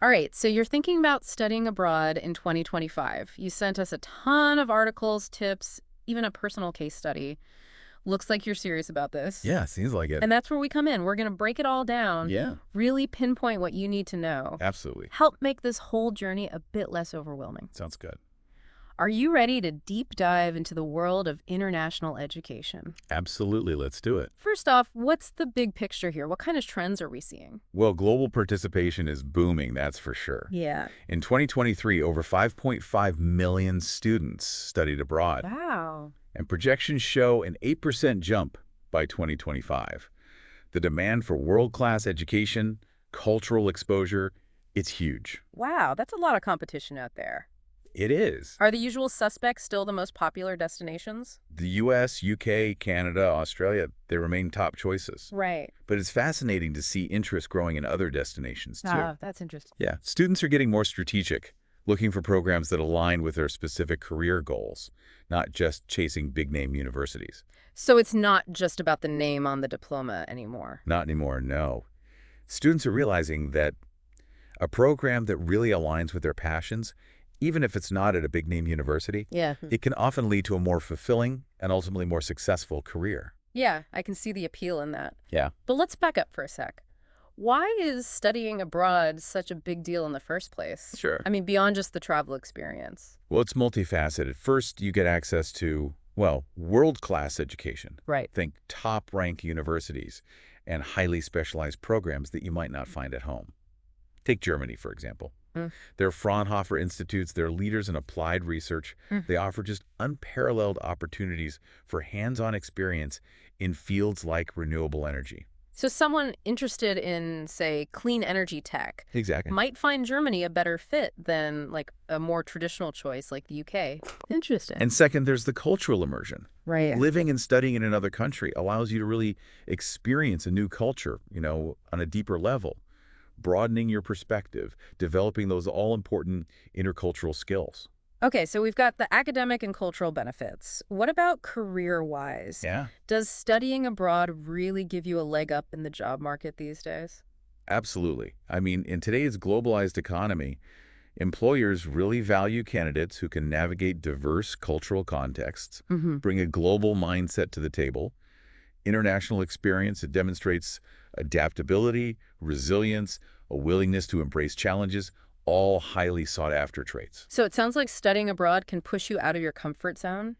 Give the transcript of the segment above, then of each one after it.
All right, so you're thinking about studying abroad in 2025. You sent us a ton of articles, tips, even a personal case study. Looks like you're serious about this. Yeah, seems like it. And that's where we come in. We're going to break it all down, Yeah, really pinpoint what you need to know, absolutely. help make this whole journey a bit less overwhelming. Sounds good. Are you ready to deep dive into the world of international education? Absolutely. Let's do it. First off, what's the big picture here? What kind of trends are we seeing? Well, global participation is booming, that's for sure. Yeah. In 2023, over 5.5 million students studied abroad, Wow. and projections show an 8% jump by 2025. The demand for world-class education, cultural exposure, it's huge. Wow, that's a lot of competition out there. It is. Are the usual suspects still the most popular destinations? The US, UK, Canada, Australia, they remain top choices. Right. But it's fascinating to see interest growing in other destinations, too. Ah, that's interesting. Yeah, students are getting more strategic, looking for programs that align with their specific career goals, not just chasing big-name universities. So it's not just about the name on the diploma anymore. Not anymore, no. Students are realizing that a program that really aligns with their passions, even if it's not at a big-name university, Yeah. it can often lead to a more fulfilling and ultimately more successful career. Yeah, I can see the appeal in that. Yeah. But let's back up for a sec. Why is studying abroad such a big deal in the first place? Sure. I mean, beyond just the travel experience. Well, it's multifaceted. First, you get access to, well, world-class education. Right. Think top-ranked universities and highly specialized programs that you might not find at home. Take Germany, for example. Mm. Their Fraunhofer Institutes, they're leaders in applied research. They offer just unparalleled opportunities for hands-on experience in fields like renewable energy. So someone interested in, say, clean energy tech Exactly. might find Germany a better fit than, like, a more traditional choice like the UK. Interesting. And second, there's the cultural immersion. Right. Living and studying in another country allows you to really experience a new culture, on a deeper level, broadening your perspective, developing those all-important intercultural skills. Okay, so we've got the academic and cultural benefits. What about career-wise? Yeah, Does studying abroad really give you a leg up in the job market these days? absolutely. I mean, in today's globalized economy, employers really value candidates who can navigate diverse cultural contexts, bring a global mindset to the table. International experience, it demonstrates adaptability, resilience, a willingness to embrace challenges, all highly sought-after traits. So it sounds like studying abroad can push you out of your comfort zone,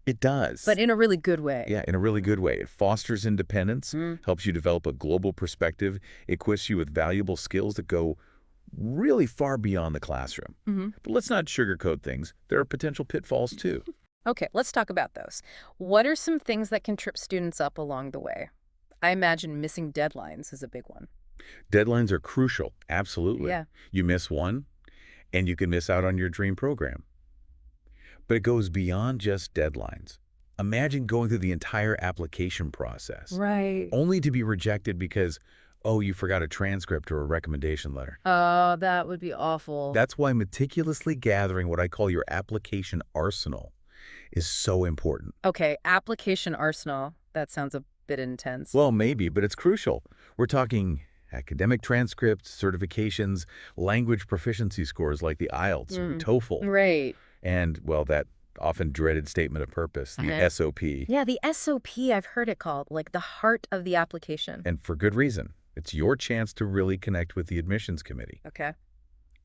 It does. but in a really good way. Yeah, in a really good way. It fosters independence, helps you develop a global perspective, equips you with valuable skills that go really far beyond the classroom. But let's not sugarcoat things. There are potential pitfalls, too. Okay, let's talk about those. What are some things that can trip students up along the way? I imagine missing deadlines is a big one. Deadlines are crucial, absolutely. Yeah. You miss one, and you can miss out on your dream program. But it goes beyond just deadlines. Imagine going through the entire application process, Right. only to be rejected because, oh, you forgot a transcript or a recommendation letter. Oh, that would be awful. That's why meticulously gathering what I call your application arsenal is so important. Okay, application arsenal. That sounds a bit intense. Well, maybe, but it's crucial. We're talking academic transcripts, certifications, language proficiency scores like the IELTS or TOEFL, Right. and, well, that often dreaded statement of purpose, the SOP. Yeah, the SOP, I've heard it called, like the heart of the application. And for good reason. It's your chance to really connect with the admissions committee. Okay.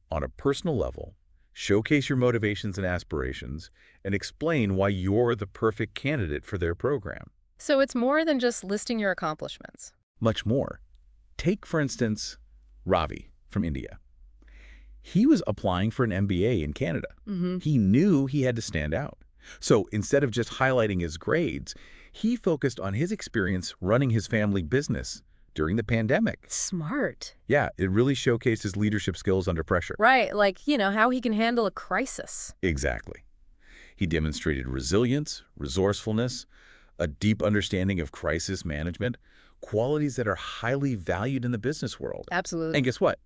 On a personal level, showcase your motivations and aspirations, and explain why you're the perfect candidate for their program. So it's more than just listing your accomplishments. Much more. Take, for instance, Ravi from India. He was applying for an MBA in Canada. He knew he had to stand out. So instead of just highlighting his grades, he focused on his experience running his family business during the pandemic. Smart. Yeah, it really showcased his leadership skills under pressure. Right, like, how he can handle a crisis. Exactly. He demonstrated resilience, resourcefulness, a deep understanding of crisis management, qualities that are highly valued in the business world. Absolutely. And guess what?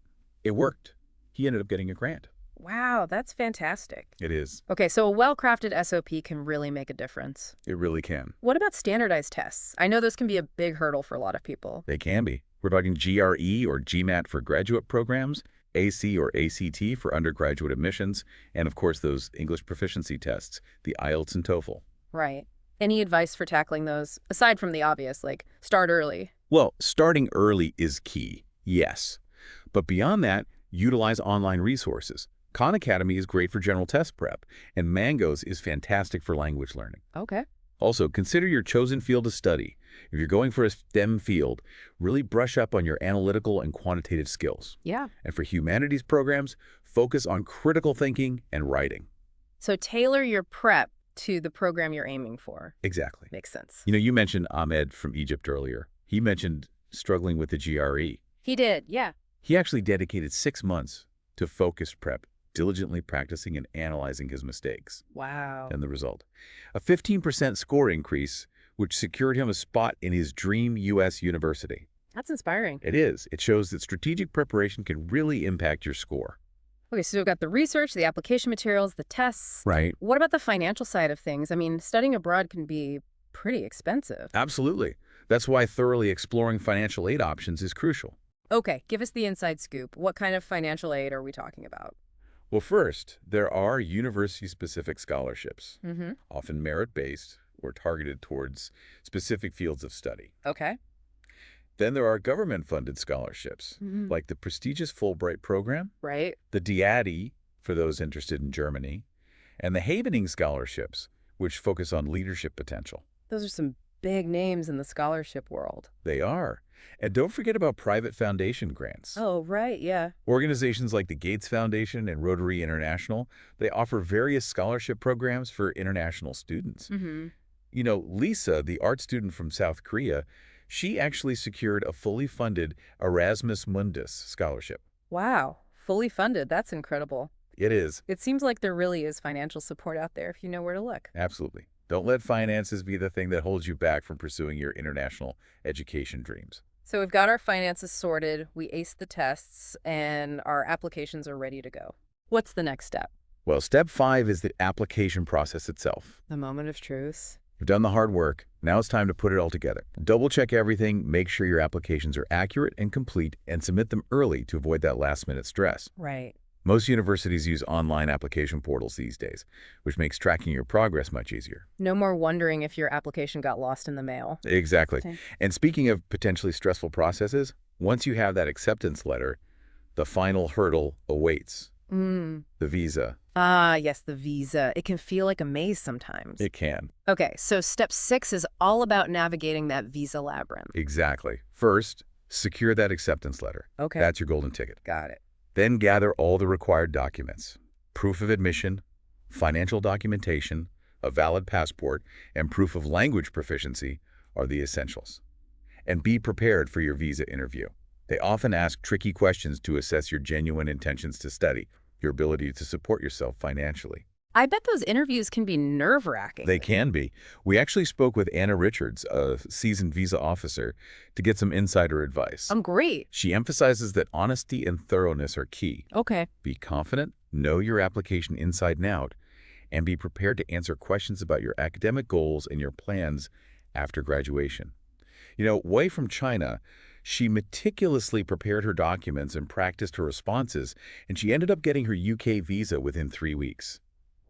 It worked. He ended up getting a grant. Wow, that's fantastic. It is. Okay, so a well-crafted SOP can really make a difference. It really can. What about standardized tests? I know those can be a big hurdle for a lot of people. They can be. We're talking GRE or GMAT for graduate programs, AC or ACT for undergraduate admissions, and of course those English proficiency tests, the IELTS and TOEFL. Right. Any advice for tackling those, aside from the obvious, like start early? Well, starting early is key, yes. But beyond that, utilize online resources. Khan Academy is great for general test prep, and Mangoes is fantastic for language learning. Okay. Also, consider your chosen field to study. If you're going for a STEM field, really brush up on your analytical and quantitative skills. Yeah. And for humanities programs, focus on critical thinking and writing. So tailor your prep to the program you're aiming for. Exactly. Makes sense. You mentioned Ahmed from Egypt earlier. He mentioned struggling with the GRE. He did, yeah. He actually dedicated 6 months to focused prep, diligently practicing and analyzing his mistakes. Wow. And the result, a 15% score increase, which secured him a spot in his dream U.S. university. That's inspiring. It is. It shows that strategic preparation can really impact your score. Okay, so we've got the research, the application materials, the tests. Right. What about the financial side of things? I mean, studying abroad can be pretty expensive. Absolutely. That's why thoroughly exploring financial aid options is crucial. Okay, give us the inside scoop. What kind of financial aid are we talking about? Well, first, there are university-specific scholarships, Mm-hmm. often merit-based or targeted towards specific fields of study. Okay. Then there are government-funded scholarships, Mm-hmm. like the prestigious Fulbright program, Right. the DIADI, for those interested in Germany, and the Havening scholarships, which focus on leadership potential. Those are some big names in the scholarship world. They are. And don't forget about private foundation grants. Oh, right, yeah. Organizations like the Gates Foundation and Rotary International, they offer various scholarship programs for international students. Mm-hmm. Lisa, the art student from South Korea, she actually secured a fully funded Erasmus Mundus scholarship. Wow, fully funded. That's incredible. It is. It seems like there really is financial support out there if you know where to look. Absolutely. Don't let finances be the thing that holds you back from pursuing your international education dreams. So we've got our finances sorted, we aced the tests, and our applications are ready to go. What's the next step? Well, step 5 is the application process itself. The moment of truth. You've done the hard work. Now it's time to put it all together. Double-check everything, make sure your applications are accurate and complete, and submit them early to avoid that last-minute stress. Right. Most universities use online application portals these days, which makes tracking your progress much easier. No more wondering if your application got lost in the mail. Exactly. Okay. And speaking of potentially stressful processes, once you have that acceptance letter, the final hurdle awaits. The visa. Ah, yes, the visa. It can feel like a maze sometimes. It can. Okay, so step 6 is all about navigating that visa labyrinth. Exactly. First, secure that acceptance letter. Okay. That's your golden ticket. Got it. Then gather all the required documents. Proof of admission, financial documentation, a valid passport, and proof of language proficiency are the essentials. And be prepared for your visa interview. They often ask tricky questions to assess your genuine intentions to study, your ability to support yourself financially. I bet those interviews can be nerve-wracking. They can be. We actually spoke with Anna Richards, a seasoned visa officer, to get some insider advice. Great. She emphasizes that honesty and thoroughness are key. Okay. Be confident, know your application inside and out, and be prepared to answer questions about your academic goals and your plans after graduation. Wei from China, she meticulously prepared her documents and practiced her responses, and she ended up getting her UK visa within 3 weeks.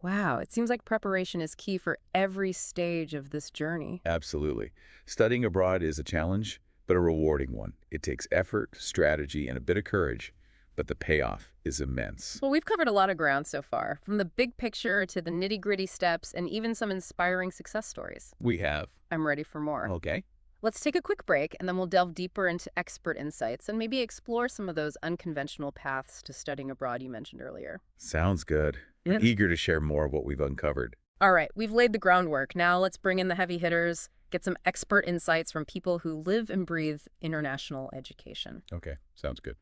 Wow, it seems like preparation is key for every stage of this journey. Absolutely. Studying abroad is a challenge, but a rewarding one. It takes effort, strategy, and a bit of courage, but the payoff is immense. Well, we've covered a lot of ground so far, from the big picture to the nitty-gritty steps and even some inspiring success stories. We have. I'm ready for more. Okay. Let's take a quick break, and then we'll delve deeper into expert insights and maybe explore some of those unconventional paths to studying abroad you mentioned earlier. Sounds good. Yeah. Eager to share more of what we've uncovered. All right, we've laid the groundwork. Now let's bring in the heavy hitters, get some expert insights from people who live and breathe international education. Okay, sounds good.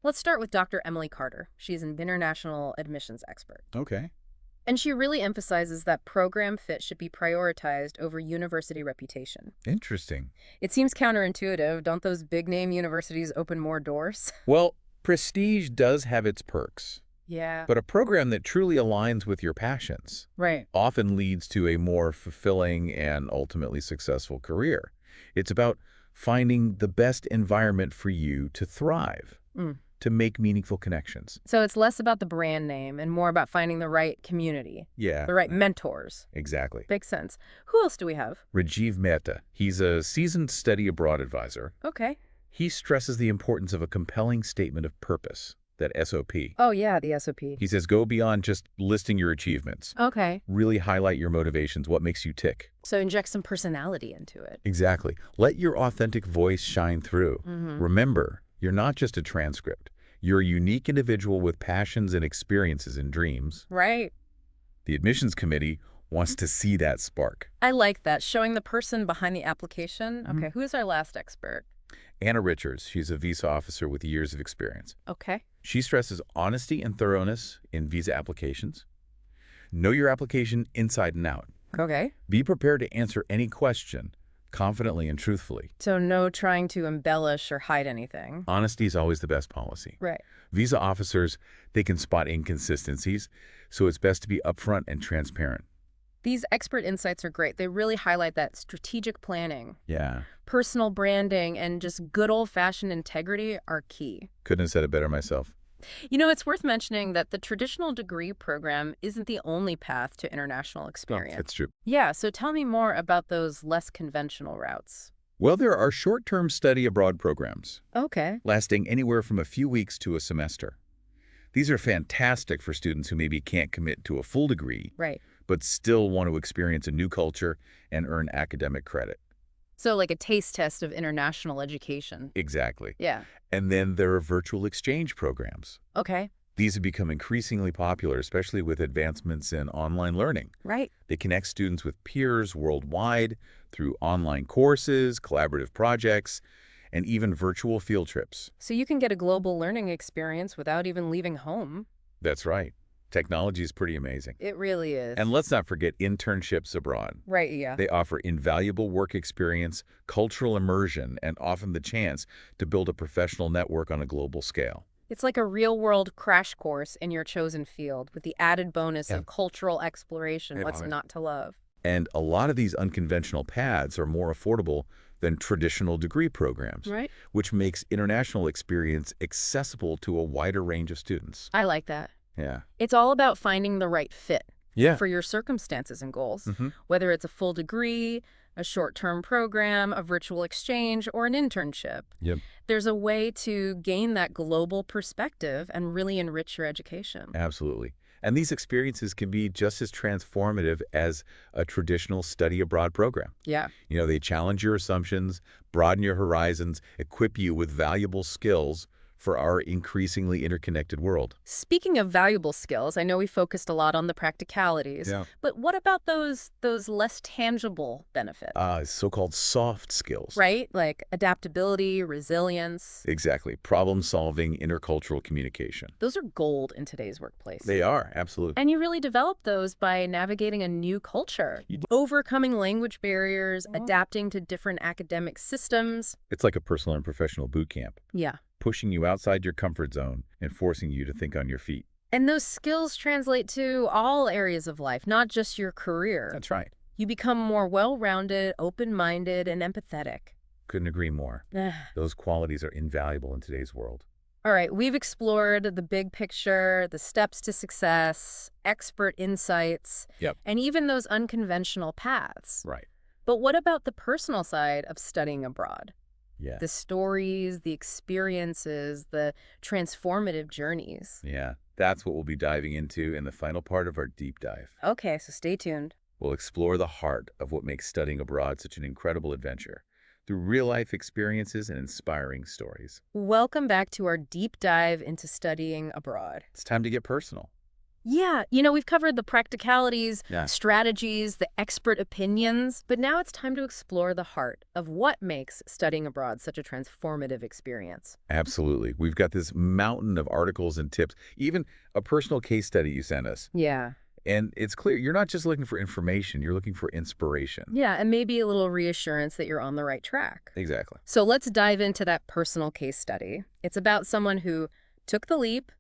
Let's start with Dr. Emily Carter. She's an international admissions expert. Okay. And she really emphasizes that program fit should be prioritized over university reputation. Interesting. It seems counterintuitive. Don't those big-name universities open more doors? Well, prestige does have its perks, Yeah. but a program that truly aligns with your passions Right. often leads to a more fulfilling and ultimately successful career. It's about finding the best environment for you to thrive. to make meaningful connections. So it's less about the brand name and more about finding the right community, Yeah, the right mentors. exactly. Makes sense. Who else do we have? Rajiv Mehta, he's a seasoned study abroad advisor. Okay. He stresses the importance of a compelling statement of purpose, that SOP. Oh, yeah, the SOP. He says go beyond just listing your achievements. Okay. Really highlight your motivations, what makes you tick. So inject some personality into it. Exactly. Let your authentic voice shine through. Remember, you're not just a transcript. You're a unique individual with passions and experiences and dreams. Right. The admissions committee wants to see that spark. I like that, showing the person behind the application. Okay, who's our last expert? Anna Richards, she's a visa officer with years of experience. Okay. She stresses honesty and thoroughness in visa applications. Know your application inside and out. Okay. Be prepared to answer any question confidently and truthfully. So no trying to embellish or hide anything. Honesty is always the best policy. Right. Visa officers, they can spot inconsistencies, so it's best to be upfront and transparent. These expert insights are great. They really highlight that strategic planning, Yeah, personal branding, and just good old-fashioned integrity are key. couldn't have said it better myself. You know, it's worth mentioning that the traditional degree program isn't the only path to international experience. That's true. Yeah, so tell me more about those less conventional routes. Well, there are short-term study abroad programs, Okay. lasting anywhere from a few weeks to a semester. These are fantastic for students who maybe can't commit to a full degree, Right. but still want to experience a new culture and earn academic credit. So like a taste test of international education. Exactly. Yeah. And then there are virtual exchange programs. Okay. These have become increasingly popular, especially with advancements in online learning. Right. They connect students with peers worldwide through online courses, collaborative projects, and even virtual field trips. So you can get a global learning experience without even leaving home. That's right. Technology is pretty amazing. It really is. And let's not forget internships abroad. Right, yeah. They offer invaluable work experience, cultural immersion, and often the chance to build a professional network on a global scale. It's like a real-world crash course in your chosen field with the added bonus of cultural exploration, what's not to love. And a lot of these unconventional paths are more affordable than traditional degree programs, Right. which makes international experience accessible to a wider range of students. I like that. Yeah. It's all about finding the right fit Yeah. for your circumstances and goals, whether it's a full degree, a short-term program, a virtual exchange, or an internship. Yep. There's a way to gain that global perspective and really enrich your education. Absolutely. And these experiences can be just as transformative as a traditional study abroad program. Yeah. You know, they challenge your assumptions, broaden your horizons, equip you with valuable skills for our increasingly interconnected world. Speaking of valuable skills, I know we focused a lot on the practicalities, but what about those less tangible benefits? So-called soft skills. Right? Like adaptability, resilience. Exactly. Problem solving, intercultural communication. Those are gold in today's workplace. They are, absolutely. And you really develop those by navigating a new culture, overcoming language barriers, adapting to different academic systems. It's like a personal and professional boot camp, Yeah. pushing you outside your comfort zone and forcing you to think on your feet. And those skills translate to all areas of life, not just your career. That's right. You become more well-rounded, open-minded, and empathetic. Couldn't agree more. Those qualities are invaluable in today's world. All right, we've explored the big picture, the steps to success, expert insights, and even those unconventional paths. Right. But what about the personal side of studying abroad? Yeah. The stories, the experiences, the transformative journeys. Yeah. That's what we'll be diving into in the final part of our deep dive. Okay, so stay tuned. We'll explore the heart of what makes studying abroad such an incredible adventure through real-life experiences and inspiring stories. Welcome back to our deep dive into studying abroad. It's time to get personal. Yeah, we've covered the practicalities, strategies, the expert opinions, but now it's time to explore the heart of what makes studying abroad such a transformative experience. Absolutely. We've got this mountain of articles and tips, even a personal case study you sent us. Yeah. And it's clear you're not just looking for information, you're looking for inspiration. Yeah, and maybe a little reassurance that you're on the right track. Exactly. So let's dive into that personal case study. It's about someone who took the leap,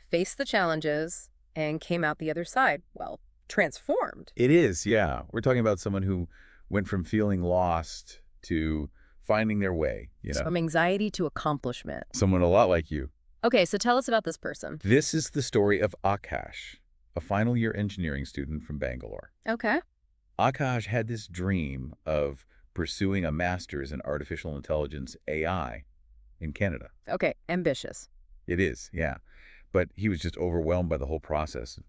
faced the challenges, and came out the other side, well, transformed. It is, yeah. We're talking about someone who went from feeling lost to finding their way, From anxiety to accomplishment. Someone a lot like you. Okay, so tell us about this person. This is the story of Akash, a final-year engineering student from Bangalore. Okay. Akash had this dream of pursuing a master's in artificial intelligence AI in Canada. Okay, ambitious. It is, yeah. But he was just overwhelmed by the whole process.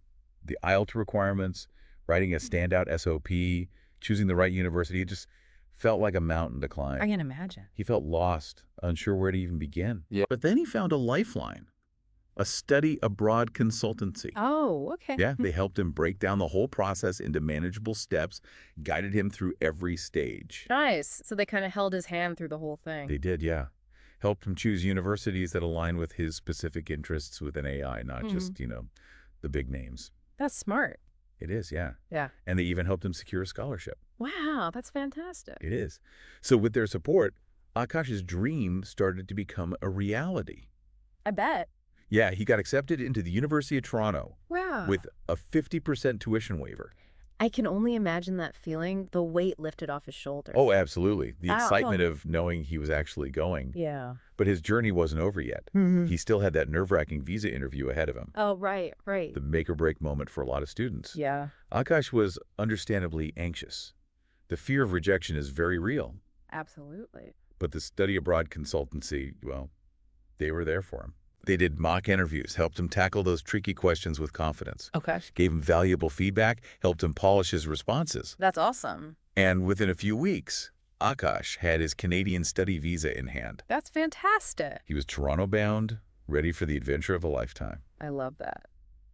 The IELTS requirements, writing a standout SOP, choosing the right university, it just felt like a mountain to climb. I can imagine. He felt lost, unsure where to even begin. Yeah. But then he found a lifeline, a study abroad consultancy. Oh, okay. Yeah, they helped him break down the whole process into manageable steps, guided him through every stage. Nice. So they kind of held his hand through the whole thing. They did, yeah. Helped him choose universities that align with his specific interests within AI, not just, the big names. That's smart. It is, yeah. Yeah. And they even helped him secure a scholarship. Wow, that's fantastic. It is. So with their support, Akash's dream started to become a reality. I bet. Yeah, he got accepted into the University of Toronto Wow. with a 50% tuition waiver. I can only imagine that feeling, the weight lifted off his shoulders. Oh, absolutely. The Ow. excitement of knowing he was actually going. Yeah. But his journey wasn't over yet. He still had that nerve-wracking visa interview ahead of him. Oh, right. The make-or-break moment for a lot of students. Yeah. Akash was understandably anxious. The fear of rejection is very real. Absolutely. But the study abroad consultancy, well, they were there for him. They did mock interviews, helped him tackle those tricky questions with confidence. Okay. Gave him valuable feedback, helped him polish his responses. That's awesome. And within a few weeks, Akash had his Canadian study visa in hand. That's fantastic. He was Toronto-bound, ready for the adventure of a lifetime. I love that.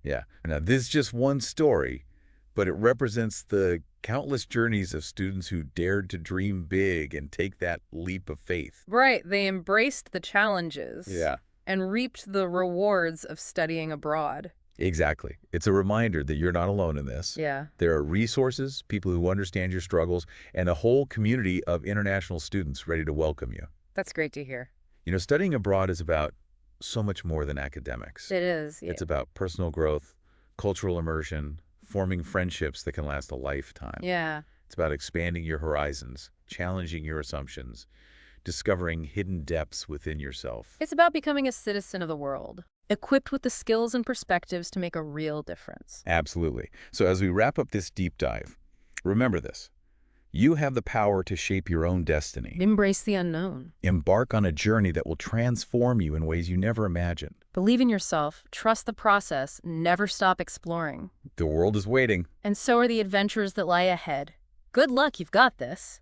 Yeah. Now, this is just one story, but it represents the countless journeys of students who dared to dream big and take that leap of faith. Right. They embraced the challenges. Yeah. And reaped the rewards of studying abroad. Exactly. It's a reminder that you're not alone in this. Yeah. There are resources, people who understand your struggles, and a whole community of international students ready to welcome you. That's great to hear. Studying abroad is about so much more than academics. It is. Yeah. It's about personal growth, cultural immersion, forming friendships that can last a lifetime. Yeah. It's about expanding your horizons, challenging your assumptions, discovering hidden depths within yourself. It's about becoming a citizen of the world, equipped with the skills and perspectives to make a real difference. Absolutely. So as we wrap up this deep dive, remember this. You have the power to shape your own destiny. Embrace the unknown. Embark on a journey that will transform you in ways you never imagined. Believe in yourself, trust the process, never stop exploring. The world is waiting. And so are the adventures that lie ahead. Good luck, you've got this.